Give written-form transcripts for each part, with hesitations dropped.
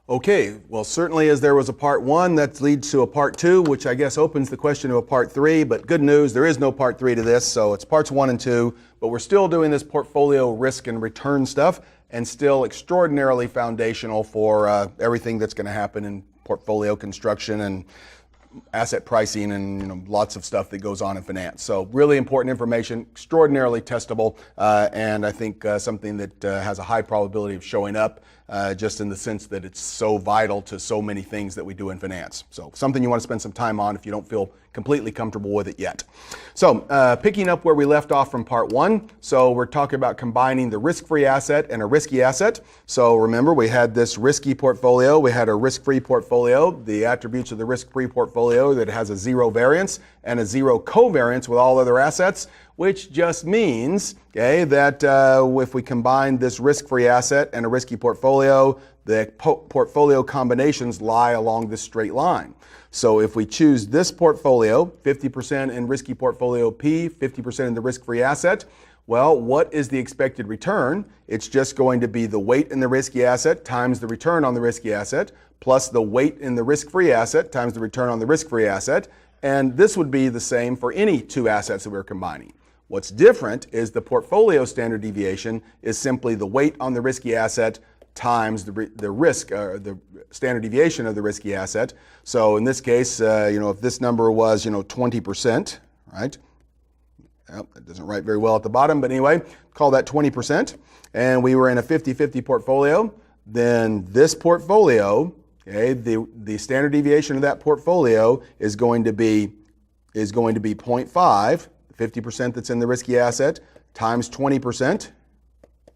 Okay, well, certainly as there was a part one, that leads to a part two, which I guess opens the question to a part three, but good news, there is no part three to this, so it's parts one and two, but we're still doing this portfolio risk and return stuff, and still extraordinarily foundational for everything that's going to happen in portfolio construction and asset pricing and lots of stuff that goes on in finance. So really important information, extraordinarily testable, and I think something that has a high probability of showing up just in the sense that it's so vital to so many things that we do in finance. So something you want to spend some time on if you don't feel completely comfortable with it yet. So picking up where we left off from part one, so we're talking about combining the risk-free asset and a risky asset. So remember, we had this risky portfolio, we had a risk-free portfolio, the attributes of the risk-free portfolio that has a zero variance and a zero covariance with all other assets, which just means, okay, that if we combine this risk-free asset and a risky portfolio, the portfolio combinations lie along this straight line. So if we choose this portfolio, 50% in risky portfolio P, 50% in the risk-free asset, well, what is the expected return? It's just going to be the weight in the risky asset times the return on the risky asset, plus the weight in the risk-free asset times the return on the risk-free asset. And this would be the same for any two assets that we're combining. What's different is the portfolio standard deviation is simply the weight on the risky asset times the risk, the standard deviation of the risky asset. So in this case, if this number was, 20%, right? Well, it doesn't write very well at the bottom, but anyway, call that 20%. And we were in a 50-50 portfolio. Then this portfolio, okay, the standard deviation of that portfolio is going to be 0.5, 50% that's in the risky asset, times 20%.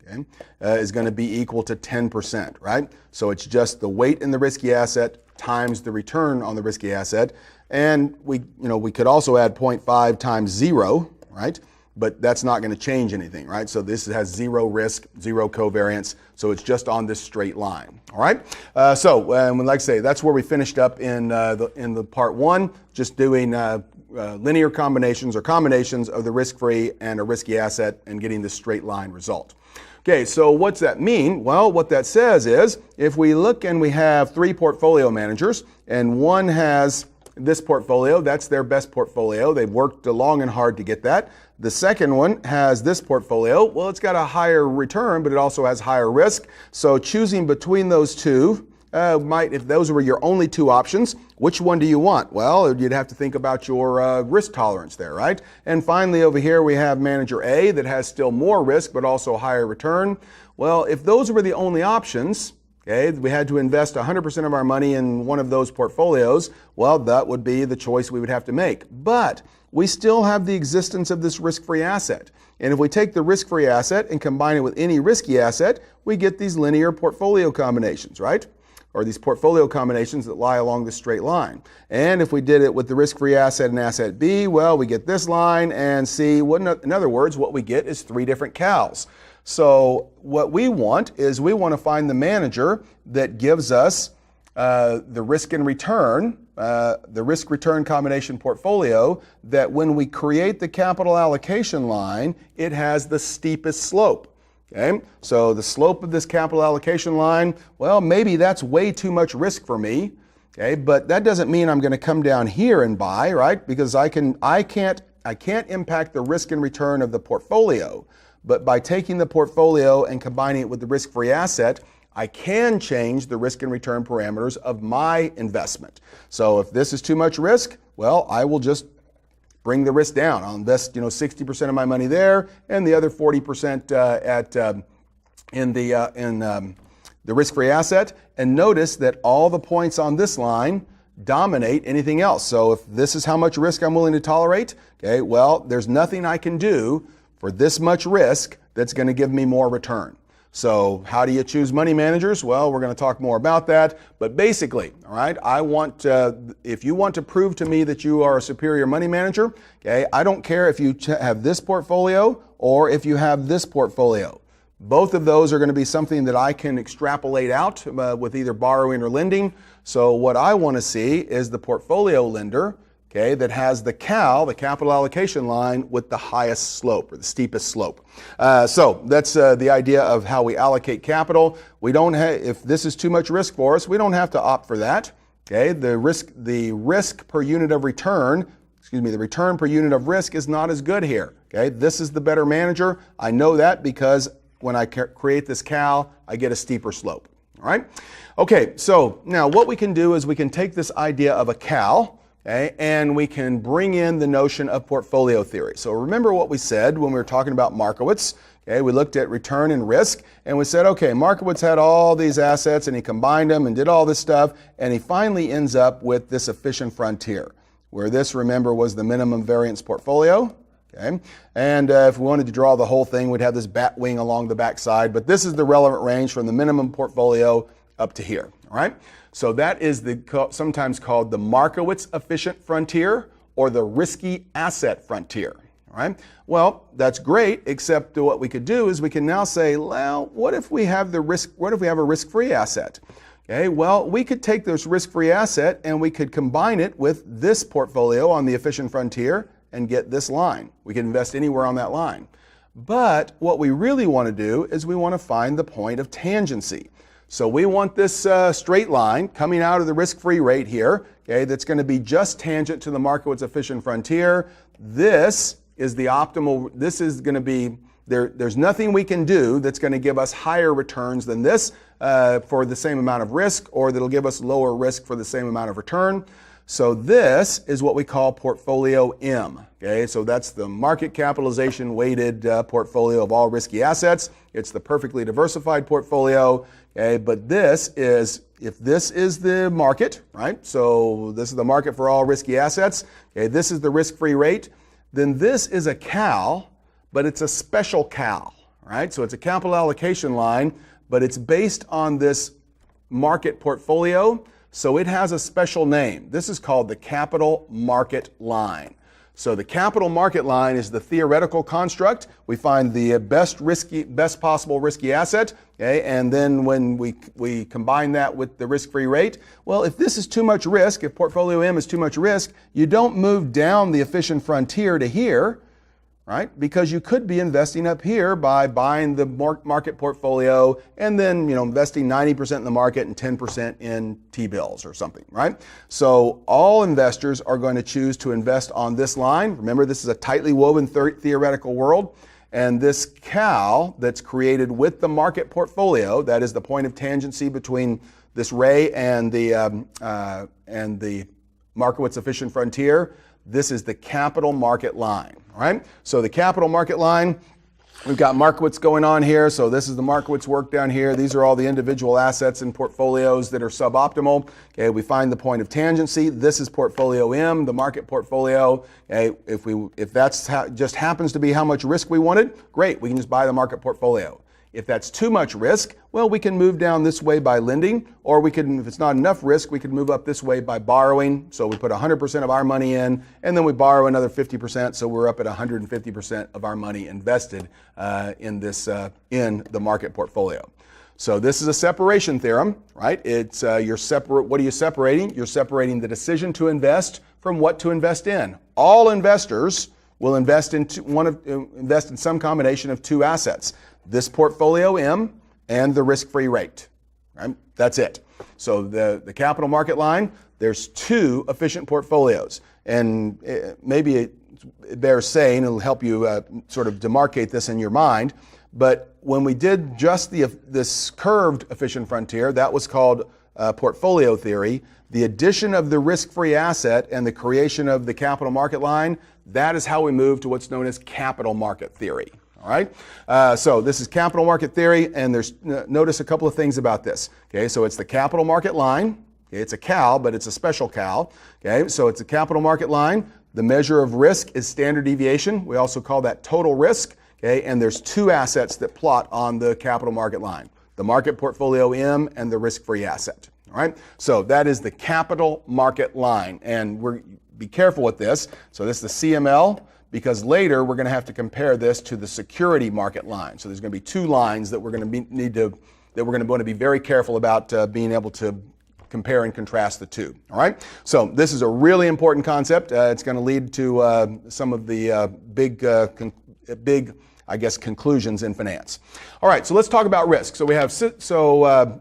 Okay, is going to be equal to 10%, right? So it's just the weight in the risky asset times the return on the risky asset. And we could also add 0.5 times 0, right? But that's not going to change anything, right? So this has zero risk, zero covariance, so it's just on this straight line, all right? Like I say, that's where we finished up in the part one, just doing linear combinations or combinations of the risk-free and a risky asset and getting this straight line result. Okay, so what's that mean? Well, what that says is if we look and we have three portfolio managers and one has this portfolio, that's their best portfolio. They've worked long and hard to get that. The second one has this portfolio. Well, it's got a higher return, but it also has higher risk. So choosing between those two, if those were your only two options, which one do you want? Well, you'd have to think about your risk tolerance there, right? And finally, over here, we have manager A that has still more risk, but also higher return. Well, if those were the only options, okay, we had to invest 100% of our money in one of those portfolios, well, that would be the choice we would have to make. But we still have the existence of this risk-free asset. And if we take the risk-free asset and combine it with any risky asset, we get these linear portfolio combinations, right? Or these portfolio combinations that lie along the straight line. And if we did it with the risk-free asset and asset B, well, we get this line and C. In other words, what we get is three different CALs. So what we want is we want to find the manager that gives us the risk and return, the risk-return combination portfolio, that when we create the capital allocation line, it has the steepest slope. Okay, so the slope of this capital allocation line, well, maybe that's way too much risk for me. Okay, but that doesn't mean I'm going to come down here and buy, right? Because I can't impact the risk and return of the portfolio. But by taking the portfolio and combining it with the risk-free asset, I can change the risk and return parameters of my investment. So if this is too much risk, well, I will just bring the risk down. I'll invest, 60% of my money there, and the other 40% in the risk-free asset. And notice that all the points on this line dominate anything else. So if this is how much risk I'm willing to tolerate, okay, well, there's nothing I can do for this much risk that's going to give me more return. So how do you choose money managers? Well, we're going to talk more about that. But basically, all right, if you want to prove to me that you are a superior money manager, okay, I don't care if you have this portfolio or if you have this portfolio. Both of those are going to be something that I can extrapolate out with either borrowing or lending. So what I want to see is the portfolio lender okay, that has the CAL, the capital allocation line, with the highest slope or the steepest slope. So that's the idea of how we allocate capital. We don't if this is too much risk for us, we don't have to opt for that. Okay, the risk per unit of return, the return per unit of risk is not as good here. Okay, this is the better manager. I know that because when I create this CAL, I get a steeper slope. All right. Okay, so now what we can do is we can take this idea of a CAL, okay, and we can bring in the notion of portfolio theory. So remember what we said when we were talking about Markowitz. Okay, we looked at return and risk, and we said, okay, Markowitz had all these assets, and he combined them and did all this stuff, and he finally ends up with this efficient frontier, where this, remember, was the minimum variance portfolio. Okay, and if we wanted to draw the whole thing, we'd have this bat wing along the back side, but this is the relevant range from the minimum portfolio up to here. All right, so that is sometimes called the Markowitz efficient frontier or the risky asset frontier. All right, well, that's great, except what we could do is we can now say, well, what if we have a risk-free asset? Okay, well, we could take this risk-free asset and we could combine it with this portfolio on the efficient frontier and get this line. We can invest anywhere on that line. But what we really want to do is we want to find the point of tangency. So we want this straight line coming out of the risk-free rate here, okay, that's going to be just tangent to the Markowitz efficient frontier. This is the optimal, this is going to be, there's nothing we can do that's going to give us higher returns than this for the same amount of risk, or that'll give us lower risk for the same amount of return. So this is what we call portfolio M. Okay, so that's the market capitalization weighted portfolio of all risky assets. It's the perfectly diversified portfolio. Okay, but this is, if this is the market, right? So this is the market for all risky assets. Okay, this is the risk-free rate. Then this is a CAL, but it's a special CAL, right? So it's a capital allocation line, but it's based on this market portfolio. So it has a special name. This is called the capital market line. So the capital market line is the theoretical construct. We find the best possible risky asset, okay? And then when we combine that with the risk-free rate, well, if this is too much risk, if portfolio M is too much risk, you don't move down the efficient frontier to here, right? Because you could be investing up here by buying the market portfolio and then, investing 90% in the market and 10% in T-bills or something, right? So all investors are going to choose to invest on this line. Remember, this is a tightly woven theoretical world. And this CAL that's created with the market portfolio, that is the point of tangency between this ray and the Markowitz efficient frontier, this is the capital market line. All right, so the capital market line, we've got Markowitz going on here. So this is the Markowitz work down here. These are all the individual assets and portfolios that are suboptimal. Okay, we find the point of tangency. This is portfolio M, the market portfolio. Okay, if that's just happens to be how much risk we wanted, great, we can just buy the market portfolio. If that's too much risk, well, we can move down this way by lending, or we can, if it's not enough risk, we could move up this way by borrowing. So we put 100% of our money in, and then we borrow another 50%, so we're up at 150% of our money invested in the market portfolio. So this is a separation theorem, right? It's what are you separating? You're separating the decision to invest from what to invest in. All investors will invest in some combination of two assets. This portfolio M and the risk-free rate. Right? That's it. So the capital market line, there's two efficient portfolios. And maybe it bears saying, it'll help you sort of demarcate this in your mind. But when we did just this curved efficient frontier, that was called portfolio theory. The addition of the risk-free asset and the creation of the capital market line, that is how we move to what's known as capital market theory. All right, so this is capital market theory, and notice a couple of things about this. Okay, so it's the capital market line. Okay, it's a CAL, but it's a special CAL. Okay, so it's a capital market line. The measure of risk is standard deviation. We also call that total risk. Okay, and there's two assets that plot on the capital market line: the market portfolio M and the risk-free asset. All right, so that is the capital market line, and be careful with this. So this is the CML. Because later we're going to have to compare this to the security market line. So there's going to be two lines that we're going to want to be very careful about being able to compare and contrast the two. All right. So this is a really important concept. It's going to lead to some of the big, I guess, conclusions in finance. All right. So let's talk about risk. So we have the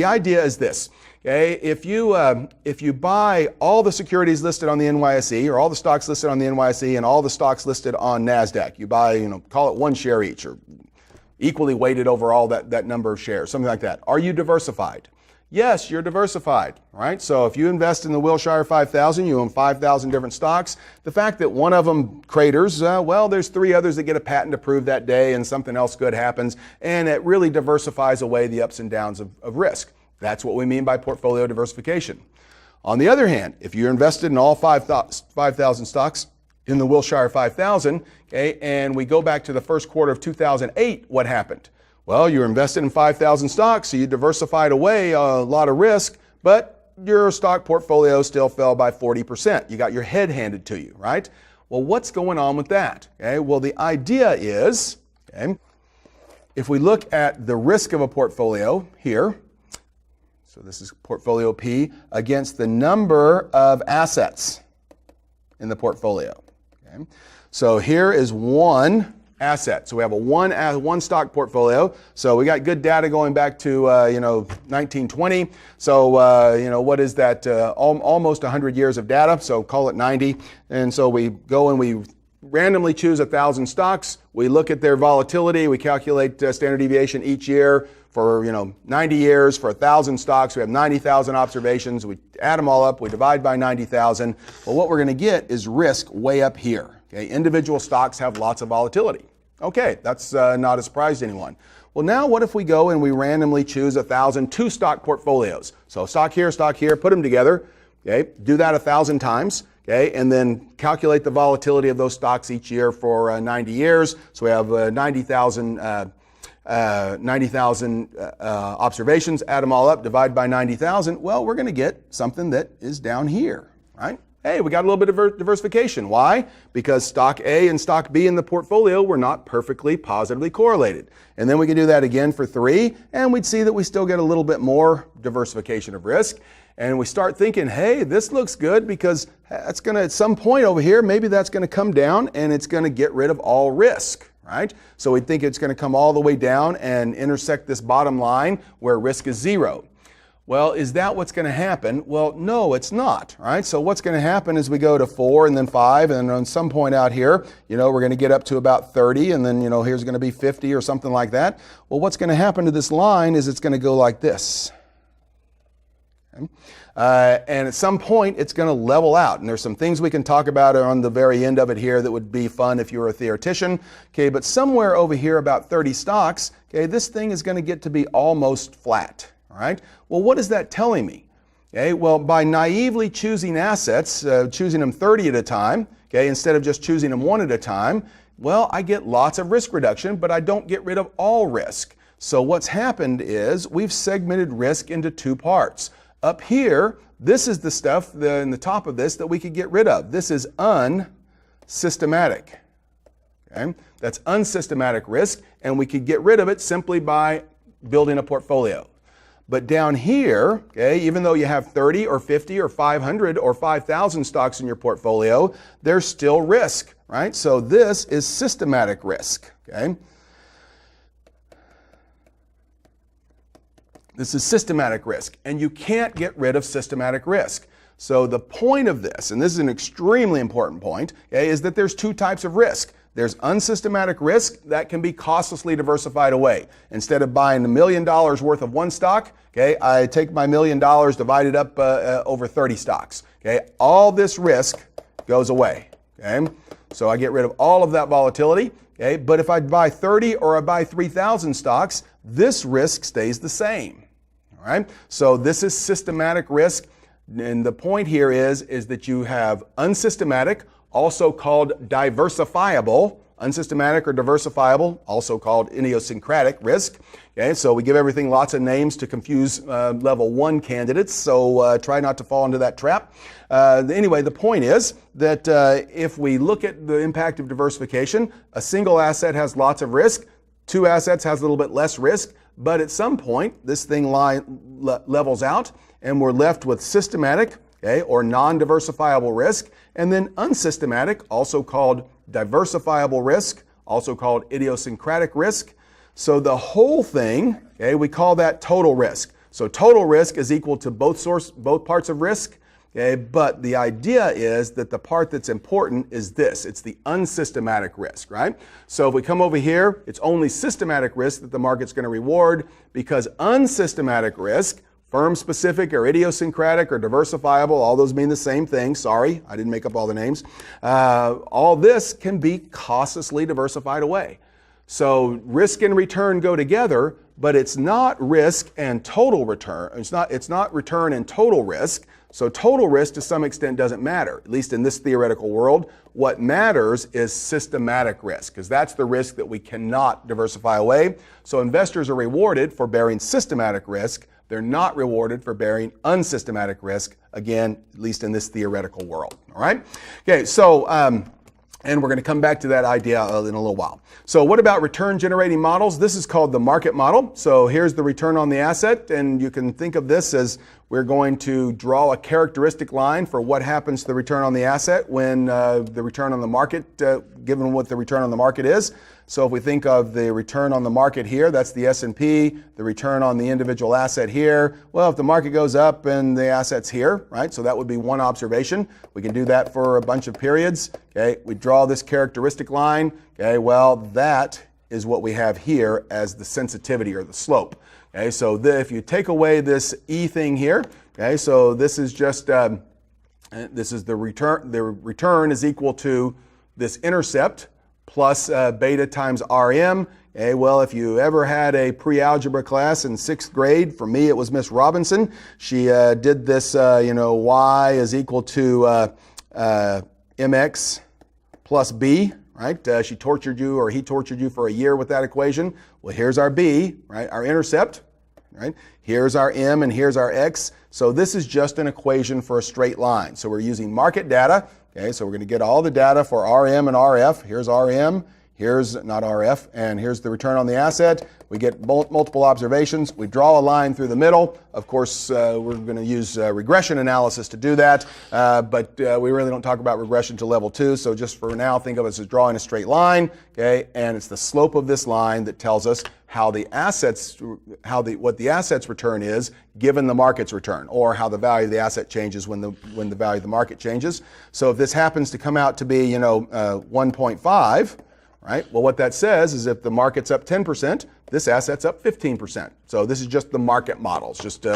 idea is this. Okay, if you buy all the securities listed on the NYSE or all the stocks listed on the NYSE and all the stocks listed on NASDAQ, you buy, call it one share each or equally weighted over all that number of shares, something like that. Are you diversified? Yes, you're diversified, right? So if you invest in the Wilshire 5000, you own 5,000 different stocks. The fact that one of them craters, well, there's 3 others that get a patent approved that day and something else good happens, and it really diversifies away the ups and downs of risk. That's what we mean by portfolio diversification. On the other hand, if you're invested in all 5,000 stocks in the Wilshire 5000, okay, and we go back to the first quarter of 2008, what happened? Well, you're invested in 5,000 stocks, so you diversified away a lot of risk, but your stock portfolio still fell by 40%. You got your head handed to you, right? Well, what's going on with that? Okay, well, the idea is, okay, if we look at the risk of a portfolio here, so this is portfolio P against the number of assets in the portfolio. Okay. So here is one asset. So we have a one stock portfolio. So we got good data going back to 1920. So what is that? Almost 100 years of data. So call it 90. And so we go and we randomly choose 1,000 stocks. We look at their volatility. We calculate standard deviation each year. For 90 years, for 1,000 stocks, we have 90,000 observations. We add them all up, we divide by 90,000. Well, what we're going to get is risk way up here. Okay, individual stocks have lots of volatility. Okay, that's not a surprise to anyone. Well, now what if we go and we randomly choose 1,000 two-stock portfolios? So stock here, put them together. Okay, do that 1,000 times. Okay, and then calculate the volatility of those stocks each year for 90 years. So we have 90,000 observations, add them all up, divide by 90,000. Well, we're going to get something that is down here, right? Hey, we got a little bit of diversification. Why? Because stock A and stock B in the portfolio were not perfectly positively correlated. And then we can do that again for 3, and we'd see that we still get a little bit more diversification of risk. And we start thinking, hey, this looks good because that's going to, at some point over here, maybe that's going to come down and it's going to get rid of all risk. Right? So we think it's going to come all the way down and intersect this bottom line where risk is 0. Well, is that what's going to happen? Well, no, it's not. Right? So what's going to happen is we go to 4 and then 5, and on some point out here, we're going to get up to about 30, and then, here's going to be 50 or something like that. Well, what's going to happen to this line is it's going to go like this. Okay? And at some point, it's going to level out. And there's some things we can talk about on the very end of it here that would be fun if you were a theoretician. Okay, but somewhere over here, about 30 stocks, okay, this thing is going to get to be almost flat. All right. Well, what is that telling me? Okay, well, by naively choosing assets, choosing them 30 at a time, okay, instead of just choosing them 1 at a time, well, I get lots of risk reduction, but I don't get rid of all risk. So what's happened is we've segmented risk into 2 parts. Up here, this is the stuff in the top of this that we could get rid of. This is unsystematic. Okay? That's unsystematic risk, and we could get rid of it simply by building a portfolio. But down here, okay, even though you have 30 or 50 or 500 or 5,000 stocks in your portfolio, there's still risk, right? So this is systematic risk. Okay? This is systematic risk, and you can't get rid of systematic risk. So the point of this, and this is an extremely important point, okay, is that there's 2 types of risk. There's unsystematic risk that can be costlessly diversified away. Instead of buying $1 million worth of one stock, okay, I take my $1 million, divide it up over 30 stocks. Okay, all this risk goes away. Okay, so I get rid of all of that volatility. Okay, but if I buy 30 or I buy 3,000 stocks, this risk stays the same. All right, so this is systematic risk, and the point here is that you have unsystematic, also called diversifiable, unsystematic or diversifiable, also called idiosyncratic risk. Okay, so we give everything lots of names to confuse level 1 candidates, so try not to fall into that trap. Anyway, the point is that if we look at the impact of diversification, a single asset has lots of risk. two assets has a little bit less risk, but at some point this thing levels out and we're left with systematic, okay, or non-diversifiable risk, and then unsystematic, also called diversifiable risk, also called idiosyncratic risk. So the whole thing, okay, we call that total risk. So total risk is equal to both parts of risk, okay, but the idea is that the part that's important is this. It's the unsystematic risk, right? So if we come over here, it's only systematic risk that the market's going to reward, because unsystematic risk, firm-specific or idiosyncratic or diversifiable, all those mean the same thing. Sorry, I didn't make up all the names. All this can be costlessly diversified away. So risk and return go together, but it's not risk and total return. It's not return and total risk. So total risk to some extent doesn't matter, at least in this theoretical world. What matters is systematic risk, because that's the risk that we cannot diversify away. So investors are rewarded for bearing systematic risk. They're not rewarded for bearing unsystematic risk, again, at least in this theoretical world. All right? Okay, so, and we're going to come back to that idea in a little while. So what about return generating models? This is called the market model. So here's the return on the asset, and you can think of this as we're going to draw a characteristic line for what happens to the return on the asset when the return on the market, given what the return on the market is. So if we think of the return on the market here, that's the S&P, the return on the individual asset here. Well, if the market goes up and the asset's here, right? So that would be one observation. We can do that for a bunch of periods. Okay, we draw this characteristic line. Okay, well, that is what we have here as the sensitivity or the slope. Okay, so if you take away this E thing here, okay, so this is just, this is the return. The return is equal to this intercept plus beta times RM. Okay, well, if you ever had a pre-algebra class in 6th grade, for me it was Miss Robinson. She did this, Y is equal to MX plus B, right? She tortured you, or he tortured you for a year with that equation. Well, here's our B, right? Our intercept, right? Here's our M and here's our X. So this is just an equation for a straight line. So we're using market data. Okay, so we're going to get all the data for RM and RF. Here's RM, here's not RF, and here's the return on the asset. We get multiple observations. We draw a line through the middle. Of course, we're going to use regression analysis to do that, but we really don't talk about regression to level 2. So just for now, think of it as drawing a straight line. Okay, and it's the slope of this line that tells us how the assets, what the assets return is given the market's return, or how the value of the asset changes when the value of the market changes. So if this happens to come out to be 1.5. Right? Well, what that says is if the market's up 10%, this asset's up 15%. So this is just the market models, just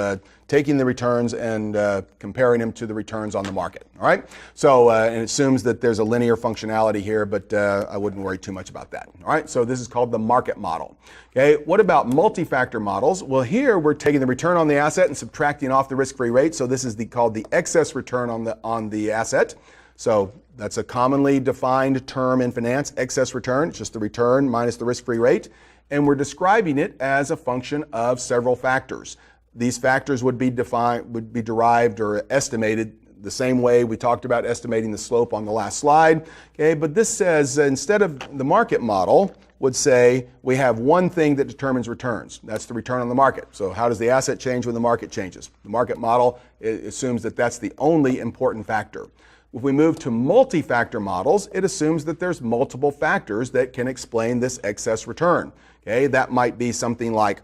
taking the returns and comparing them to the returns on the market. All right? So, and it assumes that there's a linear functionality here, but I wouldn't worry too much about that. All right? So this is called the market model. Okay? What about multi-factor models? Well, here we're taking the return on the asset and subtracting off the risk-free rate. So this is called the excess return on the asset. So that's a commonly defined term in finance, excess return. It's just the return minus the risk-free rate. And we're describing it as a function of several factors. These factors would be derived or estimated the same way we talked about estimating the slope on the last slide. Okay, but this says instead of the market model would say we have one thing that determines returns. That's the return on the market. So how does the asset change when the market changes? The market model assumes that that's the only important factor. If we move to multi-factor models, it assumes that there's multiple factors that can explain this excess return. Okay, that might be something like,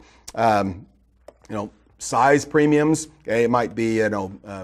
size premiums. Okay, it might be,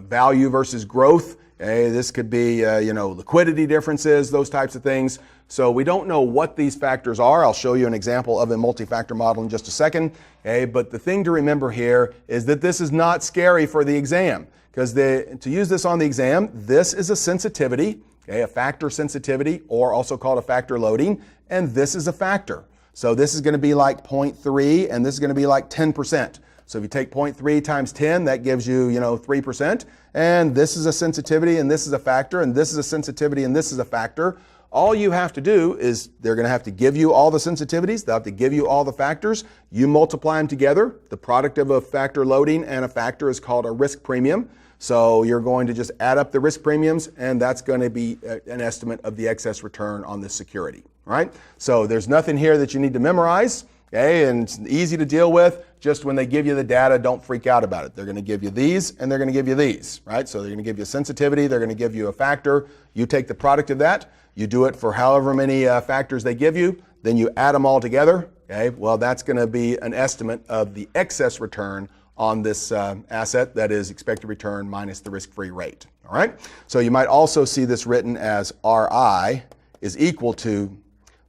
value versus growth. Okay, this could be, liquidity differences, those types of things. So we don't know what these factors are. I'll show you an example of a multi-factor model in just a second. Okay, but the thing to remember here is that this is not scary for the exam. Because to use this on the exam, this is a sensitivity, okay, a factor sensitivity, or also called a factor loading, and this is a factor. So this is going to be like 0.3, and this is going to be like 10%. So if you take 0.3 times 10, that gives you, 3%. And this is a sensitivity, and this is a factor, and this is a sensitivity, and this is a factor. All you have to do is they're going to have to give you all the sensitivities. They'll have to give you all the factors. You multiply them together. The product of a factor loading and a factor is called a risk premium. So you're going to just add up the risk premiums, and that's going to be an estimate of the excess return on this security. All right, so there's nothing here that you need to memorize. Okay, and it's easy to deal with. Just when they give you the data, don't freak out about it. They're going to give you these and they're going to give you these, right? So they're going to give you a sensitivity, they're going to give you a factor. You take the product of that, you do it for however many factors they give you, then you add them all together. Okay, well, that's going to be an estimate of the excess return on this asset, that is expected return minus the risk-free rate. All right, so you might also see this written as RI is equal to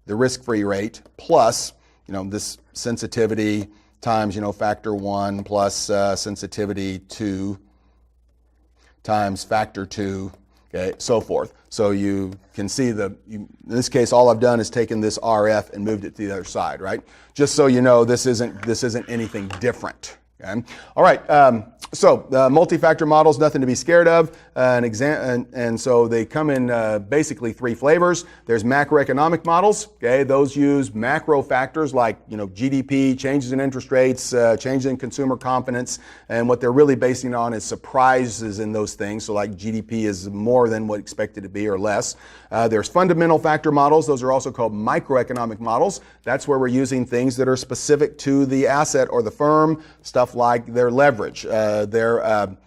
the risk-free rate plus, this sensitivity times, factor 1 plus sensitivity 2 times factor 2, okay, so forth. So you can see in this case, all I've done is taken this RF and moved it to the other side, right? Just so you know, this isn't anything different. Okay? All right, so multi-factor models, nothing to be scared of. And so they come in basically three flavors. There's macroeconomic models. Okay, those use macro factors like GDP, changes in interest rates, changes in consumer confidence, and what they're really basing on is surprises in those things. So like GDP is more than what expected to be or less. There's fundamental factor models. Those are also called microeconomic models. That's where we're using things that are specific to the asset or the firm, stuff like their leverage, their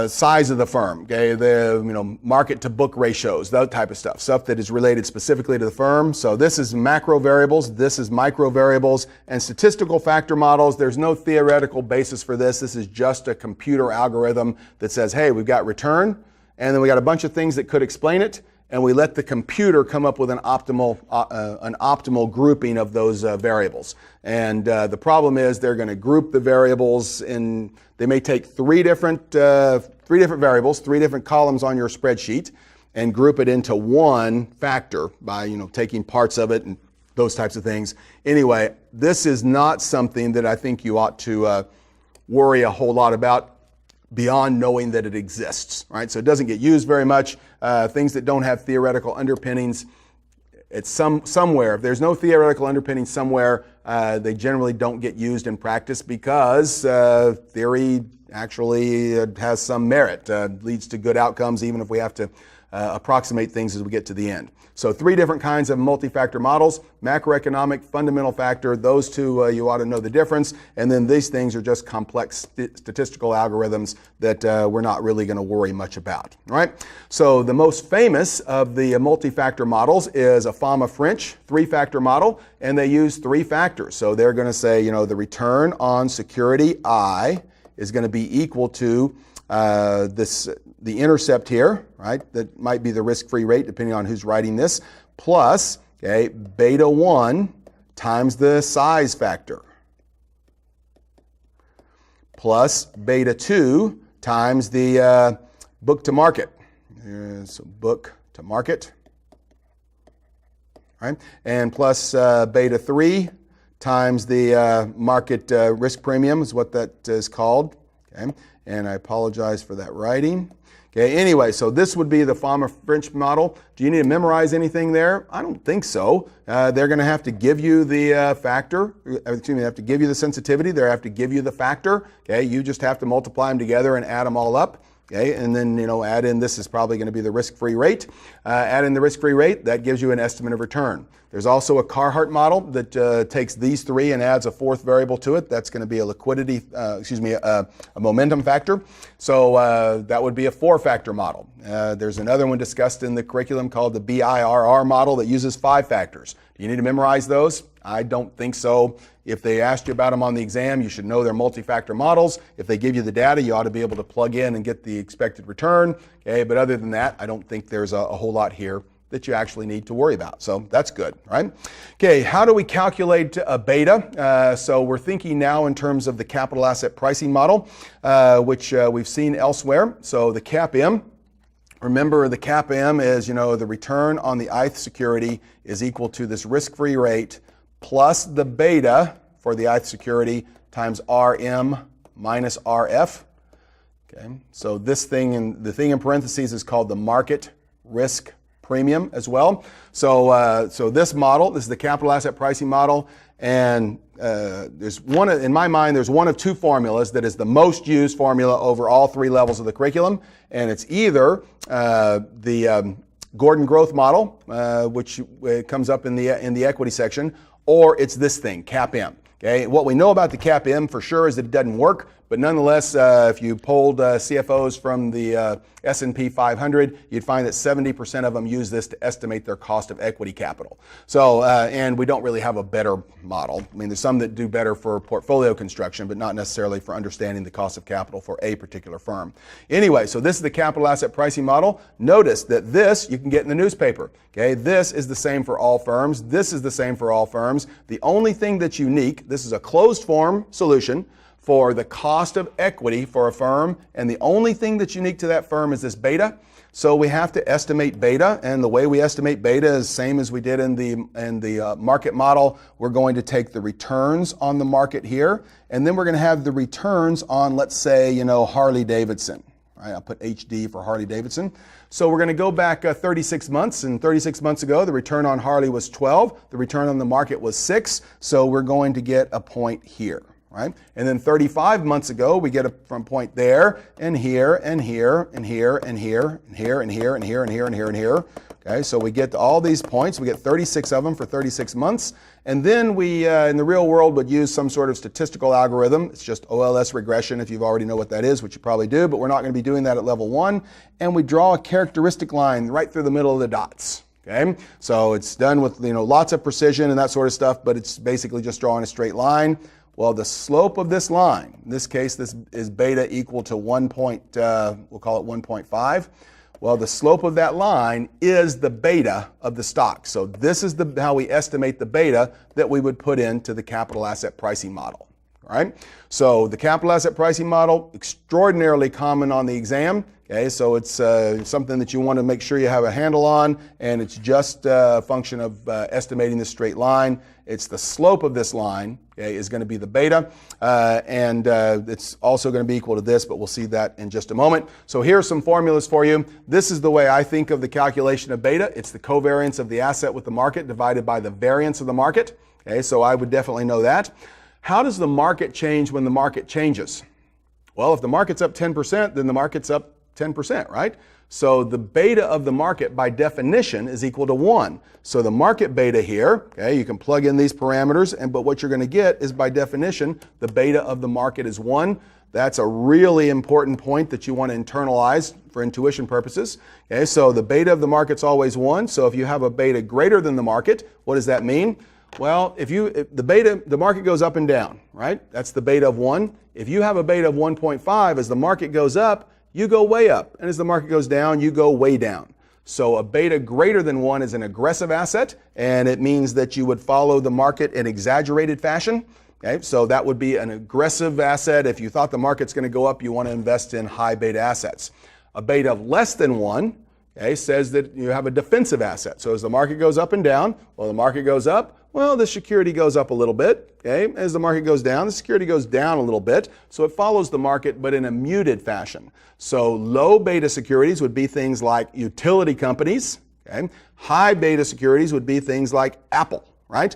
size of the firm, okay, the market to book ratios, that type of stuff that is related specifically to the firm. So this is macro variables, this is micro variables, and statistical factor models. There's no theoretical basis for this. This is just a computer algorithm that says, hey, we've got return, and then we got a bunch of things that could explain it, and we let the computer come up with an optimal grouping of those variables. And the problem is they're going to group the variables in. They may take three different variables, three different columns on your spreadsheet, and group it into one factor by taking parts of it and those types of things. Anyway, this is not something that I think you ought to worry a whole lot about beyond knowing that it exists, right? So it doesn't get used very much. Things that don't have theoretical underpinnings, it's somewhere. If there's no theoretical underpinning somewhere, they generally don't get used in practice because theory actually has some merit, leads to good outcomes even if we have to approximate things as we get to the end. So three different kinds of multi-factor models: macroeconomic, fundamental factor. Those two, you ought to know the difference. And then these things are just complex statistical algorithms that we're not really going to worry much about. All right. So the most famous of the multi-factor models is a Fama-French three-factor model, and they use three factors. So they're going to say, the return on security I is going to be equal to the intercept here, right? That might be the risk-free rate depending on who's writing this, plus, okay, beta 1 times the size factor, plus beta 2 times the book to market. So book to market, right? And plus beta 3 times the market risk premium is what that is called. Okay, and I apologize for that writing. Okay, anyway, so this would be the Fama-French model. Do you need to memorize anything there? I don't think so. They're going to have to give you the factor. They have to give you the sensitivity. They have to give you the factor. Okay, you just have to multiply them together and add them all up. Okay, and then add in, this is probably going to be the risk-free rate. Add in the risk-free rate, that gives you an estimate of return. There's also a Carhart-Model that takes these three and adds a fourth variable to it. That's going to be a momentum factor. So that would be a four-factor model. There's another one discussed in the curriculum called the BIRR model that uses five factors. Do you need to memorize those? I don't think so. If they asked you about them on the exam, you should know they're multi-factor models. If they give you the data, you ought to be able to plug in and get the expected return. Okay, but other than that, I don't think there's a whole lot here that you actually need to worry about. So that's good, right? Okay, how do we calculate a beta? So we're thinking now in terms of the capital asset pricing model, which we've seen elsewhere. So the CAPM, remember the CAPM is, the return on the ith security is equal to this risk-free rate plus the beta for the ith security times RM minus RF. Okay, so this thing, the thing in parentheses is called the market risk premium as well. So this model, this is the capital asset pricing model, and in my mind, there's one of two formulas that is the most used formula over all three levels of the curriculum, and it's either the Gordon growth model, which comes up in the equity section, or it's this thing, CAPM. Okay, what we know about the CAPM for sure is that it doesn't work, but nonetheless, if you polled CFOs from the S&P 500, you'd find that 70% of them use this to estimate their cost of equity capital. So, and we don't really have a better model. I mean, there's some that do better for portfolio construction, but not necessarily for understanding the cost of capital for a particular firm. Anyway, so this is the capital asset pricing model. Notice that this you can get in the newspaper. Okay, this is the same for all firms. This is the same for all firms. The only thing that's unique, this is a closed form solution for the cost of equity for a firm, and the only thing that's unique to that firm is this beta. So we have to estimate beta, and the way we estimate beta is the same as we did in the market model. We're going to take the returns on the market here, and then we're going to have the returns on, let's say, Harley Davidson. Right, I'll put HD for Harley Davidson. So we're going to go back 36 months, and 36 months ago the return on Harley was 12, the return on the market was 6, so we're going to get a point here. Right? And then 35 months ago, we get from point there and here and here and here and here and here and here and here and here and here and here. Okay, so we get all these points. We get 36 of them for 36 months. And then we, in the real world, would use some sort of statistical algorithm. It's just OLS regression, if you already know what that is, which you probably do, but we're not going to be doing that at level 1. And we draw a characteristic line right through the middle of the dots. Okay, so it's done with lots of precision and that sort of stuff, but it's basically just drawing a straight line. Well, the slope of this line, in this case, this is beta equal to we'll call it 1.5. Well, the slope of that line is the beta of the stock. So this is how we estimate the beta that we would put into the capital asset pricing model. All right. So the capital asset pricing model, extraordinarily common on the exam. Okay, so it's something that you want to make sure you have a handle on, and it's just a function of estimating the straight line. It's the slope of this line, okay, is going to be the beta, and it's also going to be equal to this, but we'll see that in just a moment. So here are some formulas for you. This is the way I think of the calculation of beta. It's the covariance of the asset with the market divided by the variance of the market. Okay, so I would definitely know that. How does the market change when the market changes? Well, if the market's up 10%, then the market's up 10%, right? So the beta of the market by definition is equal to 1. So the market beta here, okay, you can plug in these parameters, but what you're going to get is by definition, the beta of the market is 1. That's a really important point that you want to internalize for intuition purposes. Okay, so the beta of the market's always 1. So if you have a beta greater than the market, what does that mean? Well, if the market goes up and down, right? That's the beta of 1. If you have a beta of 1.5, as the market goes up, you go way up. And as the market goes down, you go way down. So a beta greater than 1 is an aggressive asset, and it means that you would follow the market in exaggerated fashion. Okay, so that would be an aggressive asset. If you thought the market's going to go up, you want to invest in high beta assets. A beta of less than 1, okay, says that you have a defensive asset. So as the market goes up and down, well, the market goes up, well, the security goes up a little bit. Okay, as the market goes down, the security goes down a little bit. So it follows the market, but in a muted fashion. So low beta securities would be things like utility companies. Okay, high beta securities would be things like Apple, right?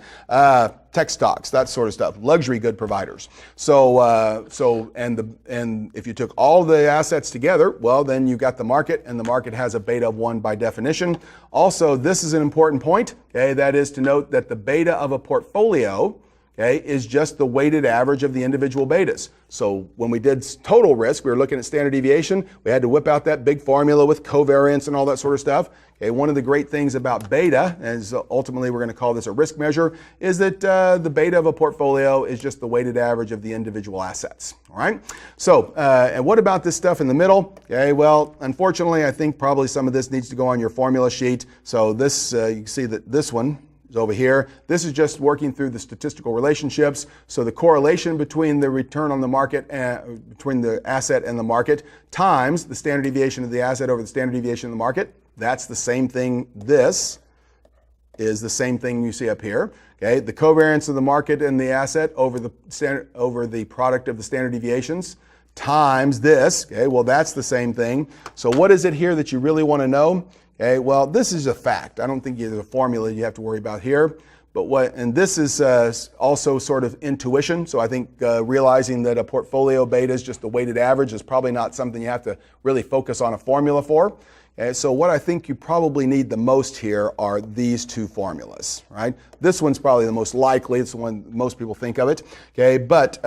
Tech stocks, that sort of stuff, luxury good providers. So if you took all the assets together, well, then you got the market, and the market has a beta of 1 by definition. Also, this is an important point, okay, that is to note that the beta of a portfolio, okay, is just the weighted average of the individual betas. So when we did total risk, we were looking at standard deviation. We had to whip out that big formula with covariance and all that sort of stuff. Okay, one of the great things about beta, as ultimately we're going to call this a risk measure, is that the beta of a portfolio is just the weighted average of the individual assets. All right. So, and what about this stuff in the middle? Okay, well, unfortunately, I think probably some of this needs to go on your formula sheet. So this, you can see that this one is over here. This is just working through the statistical relationships. So the correlation between the return on the market, between the asset and the market, times the standard deviation of the asset over the standard deviation of the market. That's the same thing. This is the same thing you see up here. Okay, the covariance of the market and the asset over the product of the standard deviations times this. Okay, well, that's the same thing. So what is it here that you really want to know? Okay, well, this is a fact. I don't think there's a formula you have to worry about here. And this is also sort of intuition. So I think realizing that a portfolio beta is just the weighted average is probably not something you have to really focus on a formula for. Okay, so what I think you probably need the most here are these two formulas, right? This one's probably the most likely. It's the one most people think of it. Okay, but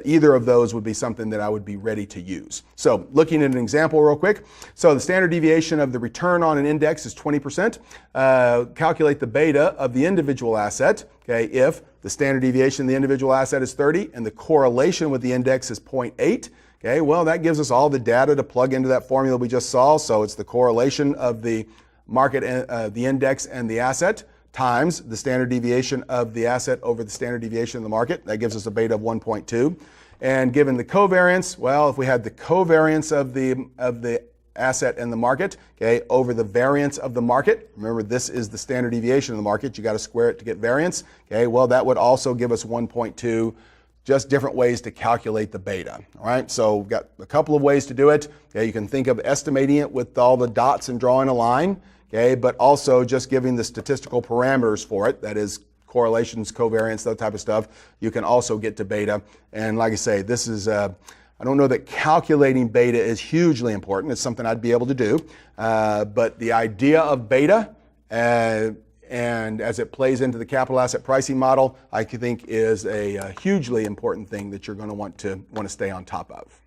either of those would be something that I would be ready to use. So looking at an example real quick. So the standard deviation of the return on an index is 20%. Calculate the beta of the individual asset, okay, if the standard deviation of the individual asset is 30 and the correlation with the index is 0.8. Okay, well, that gives us all the data to plug into that formula we just saw. So it's the correlation of the market, the index and the asset times the standard deviation of the asset over the standard deviation of the market. That gives us a beta of 1.2. And given the covariance, well, if we had the covariance of the asset and the market, okay, over the variance of the market, remember this is the standard deviation of the market, you got to square it to get variance, okay, well, that would also give us 1.2. Just different ways to calculate the beta. All right, so we've got a couple of ways to do it. Okay, you can think of estimating it with all the dots and drawing a line, okay, but also just giving the statistical parameters for it, that is correlations, covariance, that type of stuff. You can also get to beta. And like I say, this is, I don't know that calculating beta is hugely important. It's something I'd be able to do. But the idea of beta, and as it plays into the capital asset pricing model, I think is a hugely important thing that you're going to want to stay on top of.